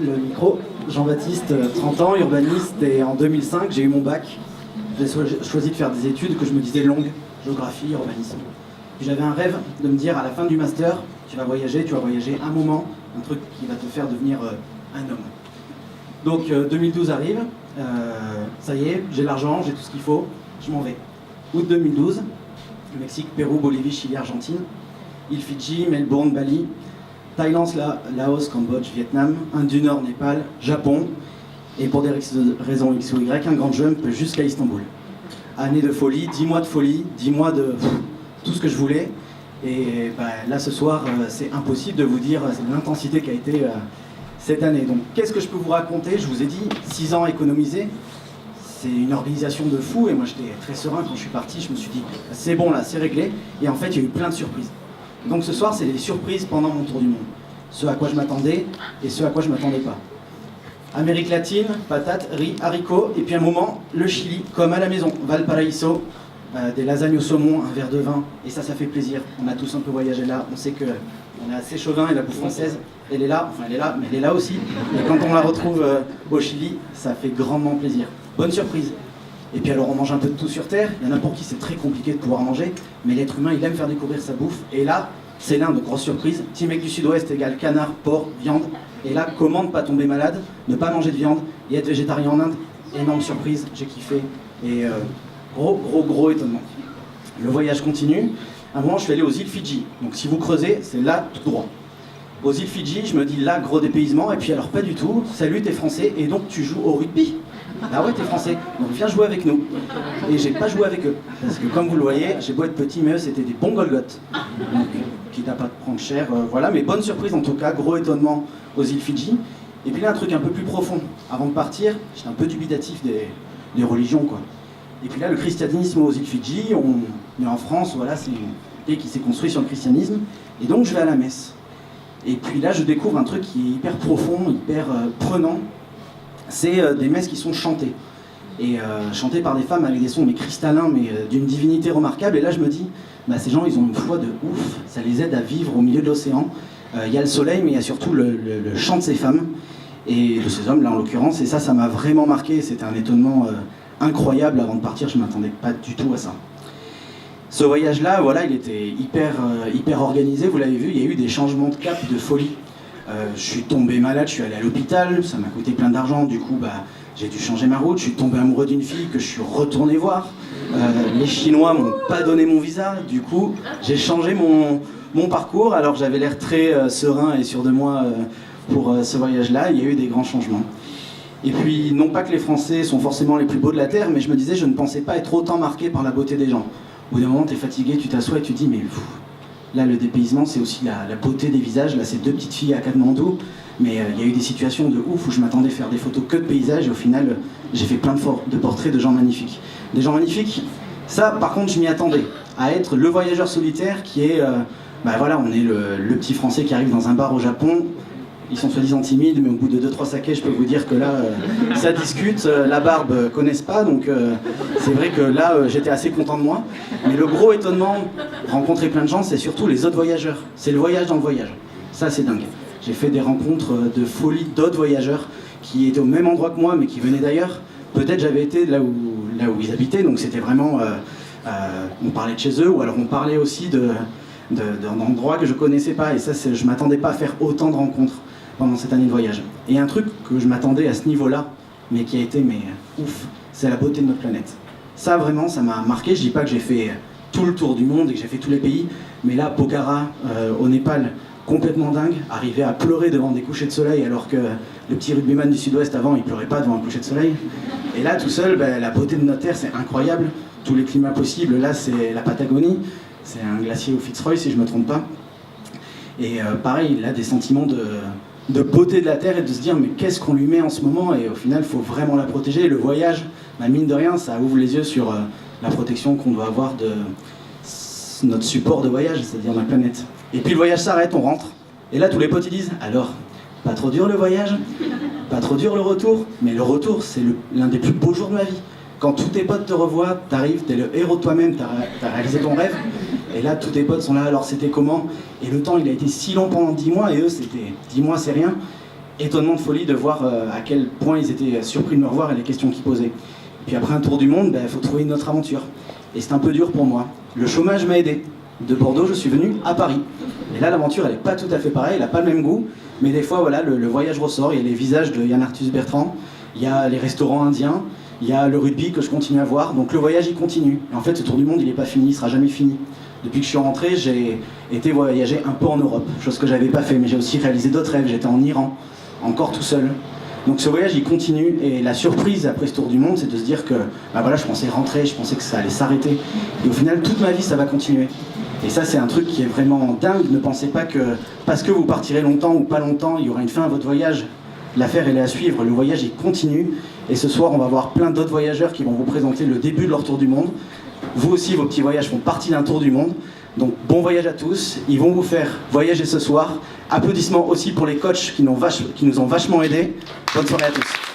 Le micro, Jean-Baptiste, 30 ans, urbaniste, et en 2005, j'ai eu mon bac. J'ai choisi de faire des études que je me disais longues, géographie, urbanisme. J'avais un rêve de me dire à la fin du master, tu vas voyager un moment, un truc qui va te faire devenir un homme. Donc 2012 arrive, ça y est, j'ai l'argent, j'ai tout ce qu'il faut, je m'en vais. Août 2012, le Mexique, Pérou, Bolivie, Chili, Argentine, îles Fidji, Melbourne, Bali, Thaïlande, Laos, Cambodge, Vietnam, Inde du Nord, Népal, Japon, et pour des raisons X ou Y, un grand jump jusqu'à Istanbul. Année de folie, 10 mois de folie, 10 mois de tout ce que je voulais. Et là, ce soir, c'est impossible de vous dire l'intensité qu'a été cette année. Donc, qu'est-ce que je peux vous raconter? Je vous ai dit, 6 ans économisés, c'est une organisation de fou. Et moi, j'étais très serein quand je suis parti. Je me suis dit, c'est bon là, c'est réglé. Et en fait, il y a eu plein de surprises. Donc ce soir, c'est les surprises pendant mon tour du monde. Ce à quoi je m'attendais et ce à quoi je ne m'attendais pas. Amérique latine, patates, riz, haricots, et puis un moment, le Chili, comme à la maison. Valparaiso, des lasagnes au saumon, un verre de vin, et ça fait plaisir. On a tous un peu voyagé là, on sait qu'on est assez chauvin et la bouffe française, elle est là, mais elle est là aussi. Et quand on la retrouve au Chili, ça fait grandement plaisir. Bonne surprise. Et puis alors on mange un peu de tout sur Terre, il y en a pour qui c'est très compliqué de pouvoir manger, mais l'être humain il aime faire découvrir sa bouffe, et là, c'est l'Inde, grosse surprise, petit mec du sud-ouest égale canard, porc, viande, et là, comment ne pas tomber malade, ne pas manger de viande, et être végétarien en Inde, énorme surprise, j'ai kiffé, et gros étonnement. Le voyage continue, à un moment je suis allé aux îles Fidji, donc si vous creusez, c'est là tout droit. Aux îles Fidji, je me dis là, gros dépaysement, et puis alors pas du tout, salut t'es français, et donc tu joues au rugby. Ah ouais, t'es français, donc viens jouer avec nous. Et j'ai pas joué avec eux, parce que comme vous le voyez, j'ai beau être petit, mais eux c'était des bons Golgoth. Donc, quitte à pas te prendre cher, voilà, mais bonne surprise en tout cas, gros étonnement aux îles Fidji. Et puis là, un truc un peu plus profond. Avant de partir, j'étais un peu dubitatif des religions, quoi. Et puis là, le christianisme aux îles Fidji, on est en France, voilà, c'est un pays qui s'est construit sur le christianisme, et donc je vais à la messe. Et puis là, je découvre un truc qui est hyper profond, hyper prenant. C'est des messes qui sont chantées. Et chantées par des femmes avec des sons cristallins, mais d'une divinité remarquable. Et là, je me dis, ces gens, ils ont une foi de ouf. Ça les aide à vivre au milieu de l'océan. Il y a le soleil, mais il y a surtout le chant de ces femmes. Et de ces hommes, là, en l'occurrence. Et ça m'a vraiment marqué. C'était un étonnement incroyable. Avant de partir, je ne m'attendais pas du tout à ça. Ce voyage-là, voilà, il était hyper organisé. Vous l'avez vu, il y a eu des changements de cap de folie. Je suis tombé malade, je suis allé à l'hôpital, ça m'a coûté plein d'argent, du coup j'ai dû changer ma route, je suis tombé amoureux d'une fille que je suis retourné voir. Les Chinois m'ont pas donné mon visa, du coup j'ai changé mon parcours, alors j'avais l'air très serein et sûr de moi pour ce voyage-là, il y a eu des grands changements. Et puis non pas que les Français sont forcément les plus beaux de la Terre, mais je me disais je ne pensais pas être autant marqué par la beauté des gens. Au bout d'un moment t'es fatigué, tu t'assois et tu te dis mais... Là, le dépaysement, c'est aussi la beauté des visages. Là, c'est 2 petites filles à Katmandou. Mais il y a eu des situations de ouf où je m'attendais à faire des photos que de paysages. Et au final, j'ai fait plein de portraits de gens magnifiques. Des gens magnifiques, ça, par contre, je m'y attendais. À être le voyageur solitaire qui est... voilà, on est le petit Français qui arrive dans un bar au Japon. Ils sont soi-disant timides, mais au bout de 2-3 sakés, je peux vous dire que là, ça discute, la barbe connaissent pas, donc c'est vrai que là, j'étais assez content de moi. Mais le gros étonnement, rencontrer plein de gens, c'est surtout les autres voyageurs. C'est le voyage dans le voyage. Ça, c'est dingue. J'ai fait des rencontres de folie d'autres voyageurs qui étaient au même endroit que moi, mais qui venaient d'ailleurs. Peut-être j'avais été là où ils habitaient, donc c'était vraiment... on parlait de chez eux, ou alors on parlait aussi d'un endroit que je connaissais pas. Et ça, je m'attendais pas à faire autant de rencontres pendant cette année de voyage. Et un truc que je m'attendais à ce niveau-là, mais qui a été ouf, c'est la beauté de notre planète. Ça vraiment, ça m'a marqué. Je dis pas que j'ai fait tout le tour du monde et que j'ai fait tous les pays, mais là, Pokhara, au Népal, complètement dingue, arriver à pleurer devant des couchers de soleil alors que le petit rugbyman du sud-ouest avant, il pleurait pas devant un coucher de soleil. Et là, tout seul, la beauté de notre terre, c'est incroyable. Tous les climats possibles, là, c'est la Patagonie, c'est un glacier au Fitzroy, si je me trompe pas. Et pareil, il a des sentiments de beauté de la Terre et de se dire mais qu'est-ce qu'on lui met en ce moment, et au final, il faut vraiment la protéger. Et le voyage, mine de rien, ça ouvre les yeux sur la protection qu'on doit avoir de notre support de voyage, c'est-à-dire la planète. Et puis le voyage s'arrête, on rentre. Et là, tous les potes, ils disent alors, pas trop dur le voyage, pas trop dur le retour, mais le retour, c'est l'un des plus beaux jours de ma vie. Quand tous tes potes te revoient, t'arrives, t'es le héros de toi-même, t'as réalisé ton rêve, et là, tous tes potes sont là, alors c'était comment? Et le temps, il a été si long pendant 10 mois, et eux, c'était 10 mois, c'est rien. Étonnement de folie de voir à quel point ils étaient surpris de me revoir et les questions qu'ils posaient. Et puis après un tour du monde, il faut trouver une autre aventure. Et c'est un peu dur pour moi. Le chômage m'a aidé. De Bordeaux, je suis venu à Paris. Et là, l'aventure, elle n'est pas tout à fait pareille, elle n'a pas le même goût. Mais des fois, voilà, le voyage ressort. Il y a les visages de Yann Arthus Bertrand, il y a les restaurants indiens, il y a le rugby que je continue à voir. Donc le voyage, il continue. Et en fait, ce tour du monde, il n'est pas fini, il ne sera jamais fini. Depuis que je suis rentré, j'ai été voyager un peu en Europe, chose que je n'avais pas fait. Mais j'ai aussi réalisé d'autres rêves. J'étais en Iran, encore tout seul. Donc ce voyage, il continue. Et la surprise après ce tour du monde, c'est de se dire que voilà, je pensais rentrer, je pensais que ça allait s'arrêter. Et au final, toute ma vie, ça va continuer. Et ça, c'est un truc qui est vraiment dingue. Ne pensez pas que parce que vous partirez longtemps ou pas longtemps, il y aura une fin à votre voyage. L'affaire, elle est à suivre. Le voyage, il continue. Et ce soir, on va voir plein d'autres voyageurs qui vont vous présenter le début de leur tour du monde. Vous aussi, vos petits voyages font partie d'un tour du monde. Donc, bon voyage à tous. Ils vont vous faire voyager ce soir. Applaudissements aussi pour les coachs qui nous ont vachement aidés. Bonne soirée à tous.